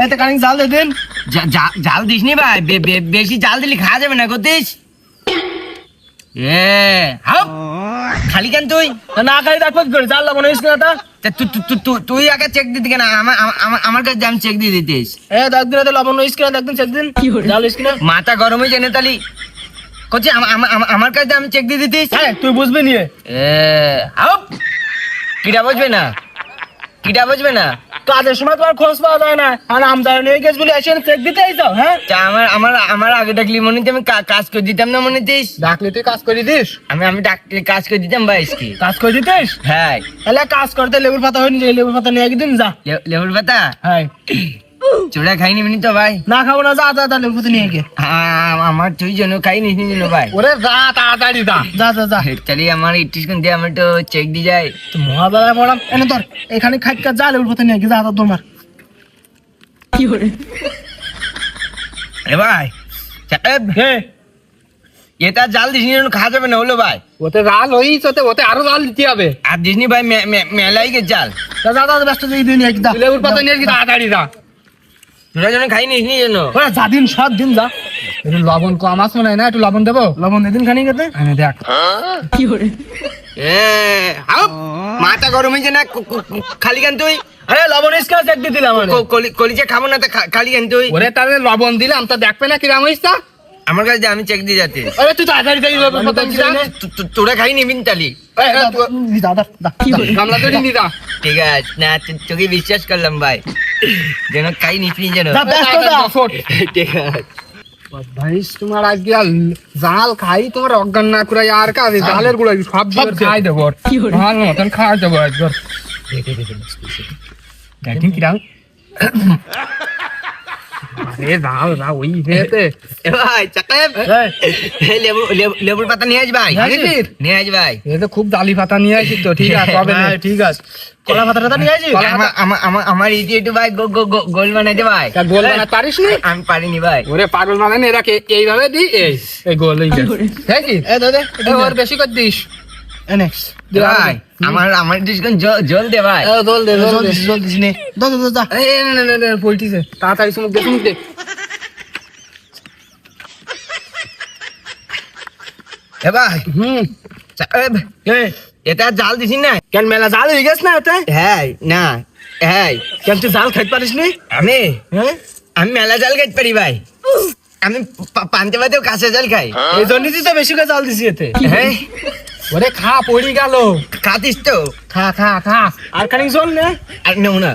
এতে কানিক জাল দে দিন। জাল দিস নি ভাই, বেশি জাল দিলে খাওয়া যাবে না গতিস। খালি কেন তুই? না খাই দেখবো কি করে, জাল লবণ হইস কিনা তা? তুই আগে চেক দিতে কেন? আমার কাছে আমি চেক দিয়ে দিতিস। দেখ দিন লবণ হইস কিনা, দেখদিন চেক দিন জাল হইস কিনা। মাথা গরম হয়ে জানে তালি করছি, আমার কাছে আমি চেক দিয়ে দিতিস। হ্যাঁ তুই বুঝবি নিয়ে। কিটা বুঝবে না, কিটা বুঝবে না। কাজের সময় তোমার খোঁজ পাওয়া যায় না, আর আমদানি নিয়ে গেছ বলে এসে চেক দিতে আইছো। হ্যাঁ আমার আগে ডাকলি মনে আমি কাজ করে দিতাম না, মনে দিস? ডাকলে তুই কাজ করে দিস? আমি ডাকলে কাজ করে দিতাম ভাই। কি কাজ করে দিতিস? হ্যাঁ। তাহলে কাজ করতে লেবুর পাতা হয়নি, লেবুর পাতা নিয়ে একদিন যা। লেবুর পাতা? হ্যাঁ। চোরা খাইনি মিনি তো ভাই। না খাবো না, যা যা লেবুর পাতা নিয়ে গিয়ে। আমার তুই জন্য খাইনি জন্য ভাই। ওরে যা তাড়াতাড়ি যা, যা যা যা। তাহলে আমার ইটিসকুন দিয়ে আমি তো চেক দিয়ে যাই। তো মহাদারা পড়াম এনে তোর এখানে খাইকা যা লেবুর পাতা নিয়ে গিয়ে, যা তোর তোমার। এ ভাই এটা জাল দিস নি, খাওয়া যাবে না হলো ভাই। ওতে জাল হইছে, ওতে আরো জাল দিতে হবে। আর দিস নি ভাই, মেলাই গে জাল। যা যা যা, ব্যস্ত দিয়ে দিন এক যা। লেবুর পাতা নিয়ে গিয়ে তাড়াতাড়ি যা। তোরা জন্য খাই নিস নি জন্য। ওরা যা দিন সব দিন যা। একটু লবণ কম আছে মনে হয় না, একটু লবণ দেবো। লবণ দিয়ে দিন খানি খেতে। আমি দেখ মাথা গরম হয়েছে না, খালি কেন তুই? আরে লবণ ইসকা চেক দিয়ে দিলাম। কলিজা খাবো না, খালি কেন তুই? ওরে তাহলে লবণ দিলাম তো দেখবে না কিরাম হইছে। আমার কাছে আমি চেক দিয়ে যাচ্ছি। আরে তুই তাড়াতাড়ি যাই, লেবুর পাতা নিয়ে যা। তোরা খাই নিবিন তালি। গামলা তো নিয়ে যা। ঠিক আছে, না তোকে বিশ্বাস করলাম ভাই, যেন খাই নিস নি যেন। ঠিক আছে ভাই, তোমার আজকে জাল খাই তোমার অজ্ঞান না করে আর কাজে জালের গুলো সব খাই দেবো, ভালো মতন খাওয়াই দেবো একবার। দেখেন কিরাম জাল না ওই হেতে। ভাই চাকাব, লেবুর পাতা নিয়ে আস ভাই, নিয়ে আস ভাই। এটা খুব জালি পাতা নিয়ে আসি তো। ঠিক আছে হবে না, ঠিক আছে। কলা পাতাটা নিয়ে আসি। আমার ইটি একটু ভাই গোল বানাইতে ভাই। গোল বানাতে পারিস নি? আমি পারিনি ভাই। ওরে পাগল বানাই না, এরাকে এইভাবে দি, এই গোল হয়ে গেছে। ঠিক আছে ওর বেশি করে দিস। ভাই আমার ডিসকান জল দে ভাই। জল দে, জল দিস নে। দো দো দো। পল্টিছে, তাড়াতাড়ি সুমুক দে, সুমুক দে। এ ভাই চাকাব, এটা জাল দিছিস না কেন? মেলা জাল হয়ে গেছ না এতে? হ্যাঁ না, হ্যাঁ কেন তুই জাল খাইতে পারিস নি? আমি মেলা জাল খাইতে পারি ভাই। আমি পান্তে পাতেও কাঁচা জাল খাই। এই জন্যই তো বেশি করে জাল দিছি এতে। হ্যাঁ ওরে খা, পড়ি গেল। খাতিস তো? খা খা খা, আর খানিক জল নে। আর নেও না।